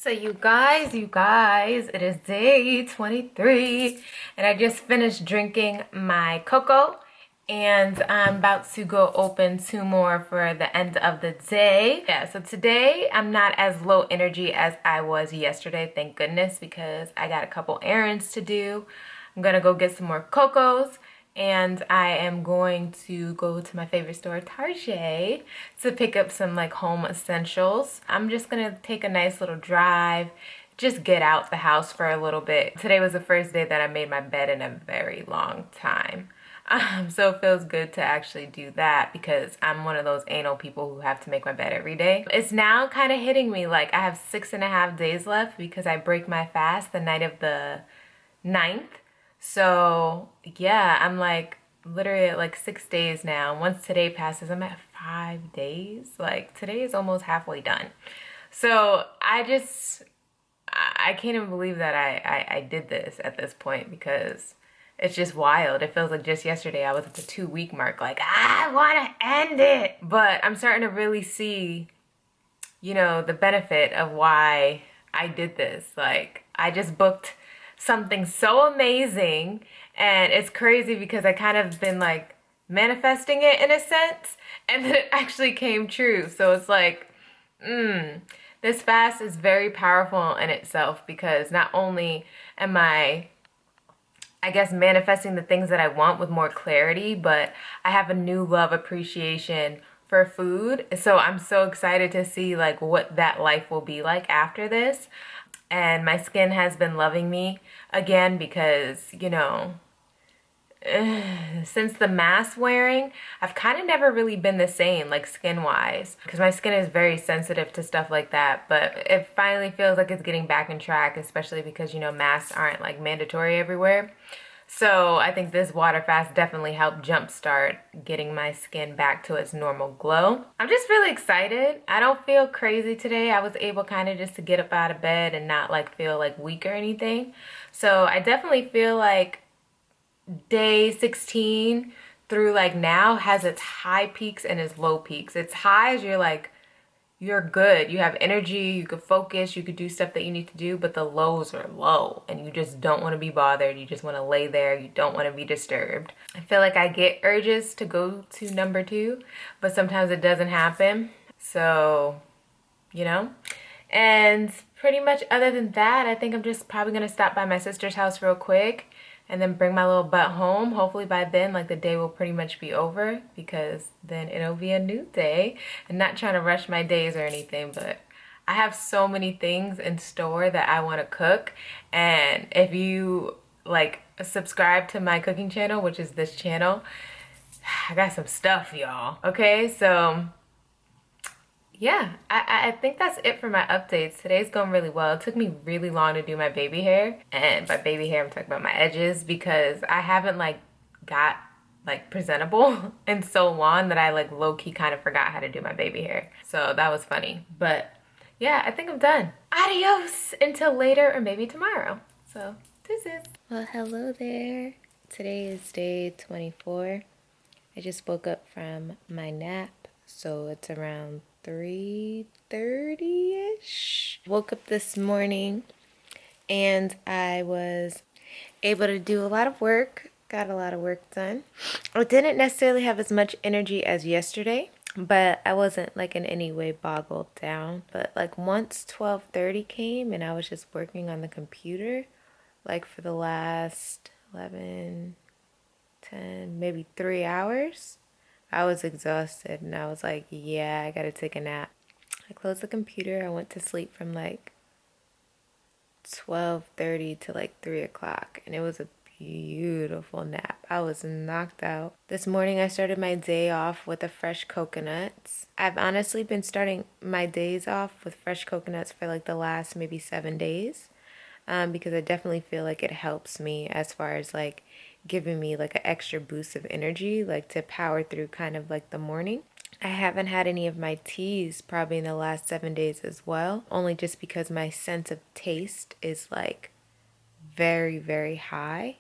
So you guys, it is day 23 and I just finished drinking my cocoa and I'm about to go open two more for the end of the day. Yeah, so today I'm not as low energy as I was yesterday, thank goodness, because I got a couple errands to do. I'm gonna go get some more cocos and I am going to go to my favorite store, Target, to pick up some like home essentials. I'm just gonna take a nice little drive, just get out the house for a little bit. Today was the first day that I made my bed in a very long time. So it feels good to actually do that because I'm one of those anal people who have to make my bed every day. It's now kind of hitting me like I have 6.5 days left because I break my fast the night of the 9th. So yeah, I'm like literally at like 6 days now. Once today passes, I'm at 5 days. Like today is almost halfway done. So I can't even believe that I did this at this point because it's just wild. It feels like just yesterday I was at the 2 week mark, like I want to end it. But I'm starting to really see, you know, the benefit of why I did this. Like I just booked something so amazing and it's crazy because I kind of been like manifesting it in a sense and then it actually came true. So it's like, this fast is very powerful in itself because not only am I guess manifesting the things that I want with more clarity, but I have a new love appreciation for food. So I'm so excited to see like what that life will be like after this. And my skin has been loving me again because, you know, since the mask wearing, I've kind of never really been the same, like skin-wise, because my skin is very sensitive to stuff like that. But it finally feels like it's getting back in track, especially because, you know, masks aren't like mandatory everywhere. So I think this water fast definitely helped jumpstart getting my skin back to its normal glow. I'm just really excited. I don't feel crazy today. I was able kind of just to get up out of bed and not like feel like weak or anything. So I definitely feel like day 16 through like now has its high peaks and its low peaks. Its highs, you're like, you're good, you have energy, you could focus, you could do stuff that you need to do, but the lows are low and you just don't want to be bothered. You just want to lay there, you don't want to be disturbed. I feel like I get urges to go to number 2, but sometimes it doesn't happen. So, you know, and pretty much other than that, I think I'm just probably gonna stop by my sister's house real quick and then bring my little butt home. Hopefully by then, like the day will pretty much be over because then it'll be a new day. And not trying to rush my days or anything, but I have so many things in store that I want to cook. And if you like subscribe to my cooking channel, which is this channel, I got some stuff, y'all. Okay, so yeah, I think that's it for my updates. Today's going really well. It took me really long to do my baby hair. And by baby hair, I'm talking about my edges because I haven't like got like presentable in so long that I like low-key kind of forgot how to do my baby hair. So that was funny. But yeah, I think I'm done. Adios until later or maybe tomorrow. So deuces. Well, hello there. Today is day 24. I just woke up from my nap. So it's around 3:30-ish. Woke up this morning and I was able to do a lot of work, got a lot of work done. I didn't necessarily have as much energy as yesterday, but I wasn't like in any way boggled down. But like once 12:30 came and I was just working on the computer like for the last 11, 10, maybe 3 hours. I was exhausted and I was like, yeah, I gotta take a nap. I closed the computer. I went to sleep from like 12:30 to like 3 o'clock and it was a beautiful nap. I was knocked out. This morning I started my day off with a fresh coconuts. I've honestly been starting my days off with fresh coconuts for like the last maybe 7 days because I definitely feel like it helps me as far as like giving me like an extra boost of energy, like to power through kind of like the morning. I haven't had any of my teas probably in the last 7 days as well, only just because my sense of taste is like very, very high.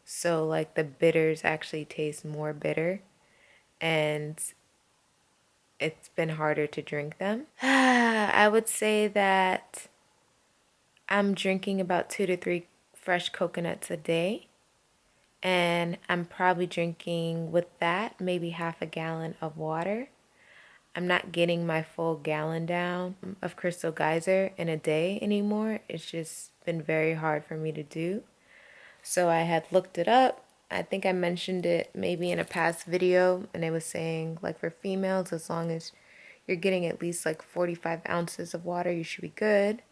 So like the bitters actually taste more bitter and it's been harder to drink them. I would say that I'm drinking about 2 to 3 fresh coconuts a day. And I'm probably drinking with that maybe half a gallon of water. I'm not getting my full gallon down of Crystal Geyser in a day anymore. It's just been very hard for me to do. So I had looked it up. I think I mentioned it maybe in a past video, and it was saying like for females, as long as you're getting at least like 45 ounces of water, you should be good.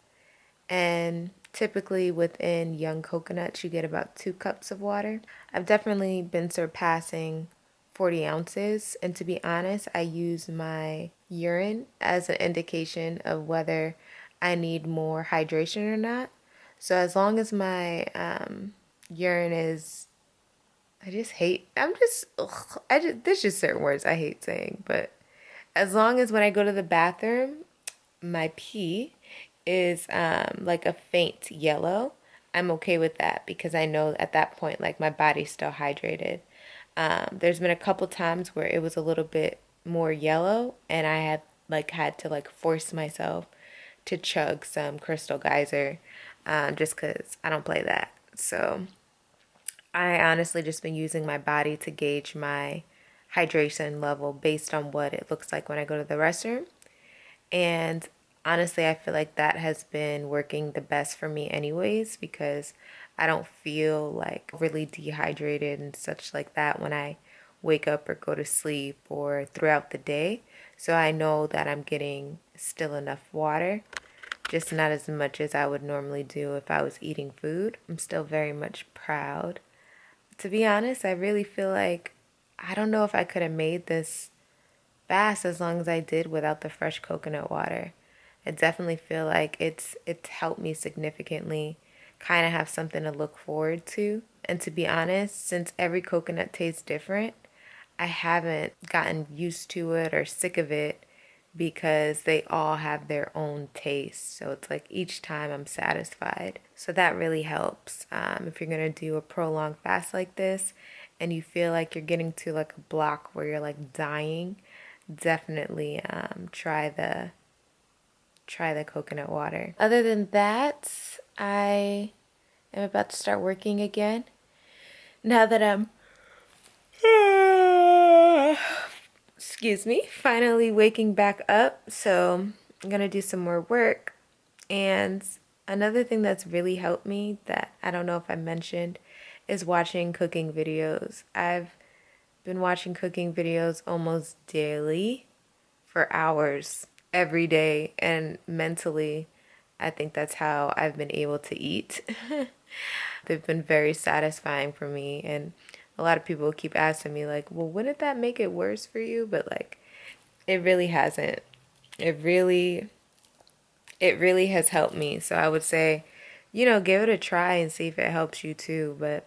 And typically within young coconuts, you get about 2 cups of water. I've definitely been surpassing 40 ounces, and to be honest, I use my urine as an indication of whether I need more hydration or not. So as long as my urine is, there's just certain words I hate saying, but as long as when I go to the bathroom, my pee is like a faint yellow, I'm okay with that because I know at that point like my body's still hydrated. There's been a couple times where it was a little bit more yellow and I had to like force myself to chug some Crystal Geyser just because I don't play that. So I honestly just been using my body to gauge my hydration level based on what it looks like when I go to the restroom. And honestly, I feel like that has been working the best for me anyways because I don't feel like really dehydrated and such like that when I wake up or go to sleep or throughout the day. So I know that I'm getting still enough water, just not as much as I would normally do if I was eating food. I'm still very much proud. To be honest, I really feel like I don't know if I could have made this fast as long as I did without the fresh coconut water. I definitely feel like it's helped me significantly kind of have something to look forward to. And to be honest, since every coconut tastes different, I haven't gotten used to it or sick of it because they all have their own taste. So it's like each time I'm satisfied. So that really helps. If you're going to do a prolonged fast like this and you feel like you're getting to like a block where you're like dying, definitely try the coconut water. Other than that, I am about to start working again. Now that I'm excuse me, finally waking back up. So I'm gonna do some more work. And another thing that's really helped me that I don't know if I mentioned is watching cooking videos. I've been watching cooking videos almost daily for hours every day, and mentally I think that's how I've been able to eat. They've been very satisfying for me, and a lot of people keep asking me like, well, wouldn't that make it worse for you? But like, it really hasn't. It really has helped me. So I would say, give it a try and see if it helps you too. But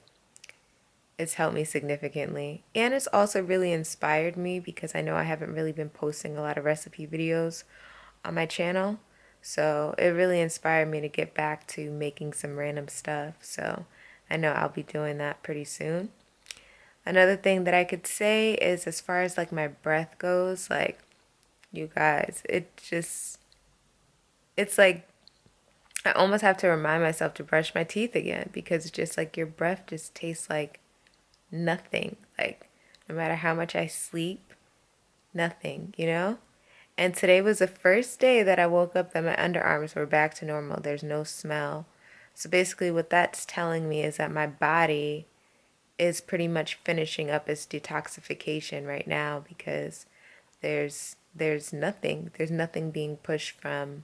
it's helped me significantly. And it's also really inspired me because I know I haven't really been posting a lot of recipe videos on my channel. So it really inspired me to get back to making some random stuff. So I know I'll be doing that pretty soon. Another thing that I could say is as far as like my breath goes, like you guys, it's like I almost have to remind myself to brush my teeth again because it's just like your breath just tastes like nothing. Like no matter how much I sleep, nothing. And today was the first day that I woke up that my underarms were back to normal. There's no smell. So basically what that's telling me is that my body is pretty much finishing up its detoxification right now because there's nothing being pushed from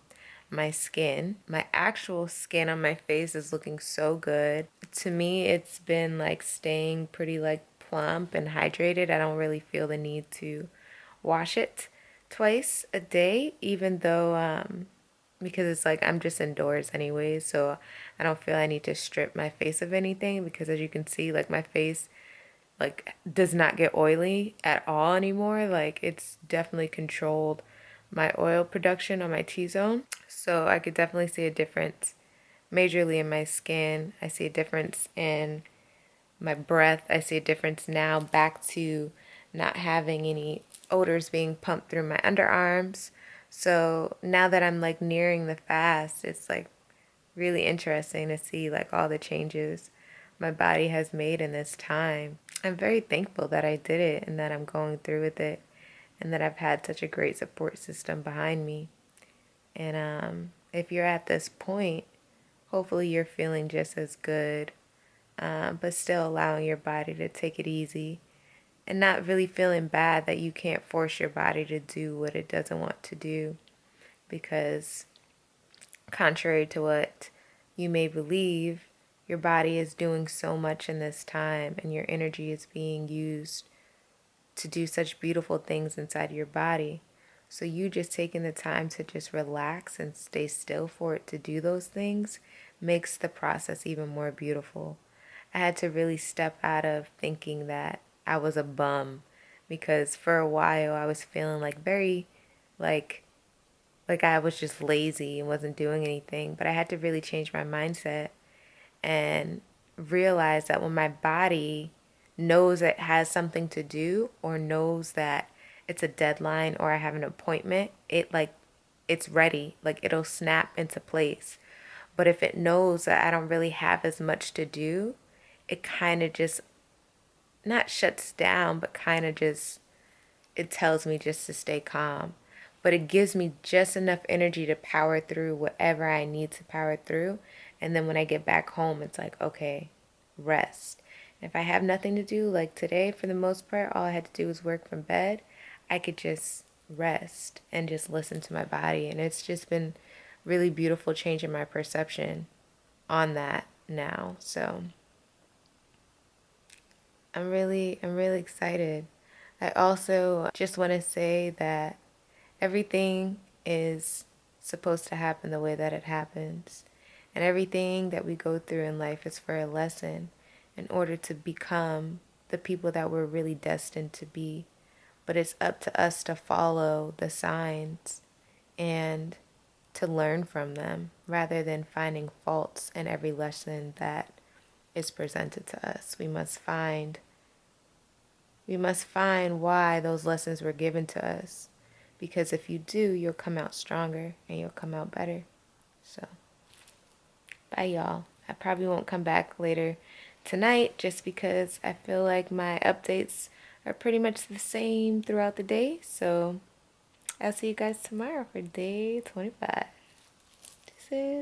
my skin. My actual skin on my face is looking so good. To me, it's been like staying pretty like plump and hydrated. I don't really feel the need to wash it twice a day, even though because it's like I'm just indoors anyway, so I don't feel I need to strip my face of anything because as you can see, like my face like does not get oily at all anymore. Like it's definitely controlled my oil production on my T-zone. So I could definitely see a difference majorly in my skin. I see a difference in my breath. I see a difference now back to not having any odors being pumped through my underarms. So now that I'm like nearing the fast, it's like really interesting to see like all the changes my body has made in this time. I'm very thankful that I did it and that I'm going through with it and that I've had such a great support system behind me. And if you're at this point, hopefully you're feeling just as good, but still allowing your body to take it easy and not really feeling bad that you can't force your body to do what it doesn't want to do, because contrary to what you may believe, your body is doing so much in this time and your energy is being used to do such beautiful things inside your body. So you just taking the time to just relax and stay still for it to do those things makes the process even more beautiful. I had to really step out of thinking that I was a bum, because for a while I was feeling like very like I was just lazy and wasn't doing anything. But I had to really change my mindset and realize that when my body knows it has something to do or knows that it's a deadline or I have an appointment, it's ready. Like it'll snap into place. But if it knows that I don't really have as much to do, it kind of just not shuts down, but kind of just, it tells me just to stay calm. But it gives me just enough energy to power through whatever I need to power through. And then when I get back home, it's like, okay, rest. And if I have nothing to do, like today, for the most part, all I had to do was work from bed, I could just rest and just listen to my body. And it's just been really beautiful changing my perception on that now. So I'm really excited. I also just want to say that everything is supposed to happen the way that it happens. And everything that we go through in life is for a lesson in order to become the people that we're really destined to be. But it's up to us to follow the signs and to learn from them rather than finding faults in every lesson that is presented to us. We must find why those lessons were given to us. Because if you do, you'll come out stronger and you'll come out better. So, bye y'all. I probably won't come back later tonight just because I feel like my updates are pretty much the same throughout the day. So, I'll see you guys tomorrow for day 25. This is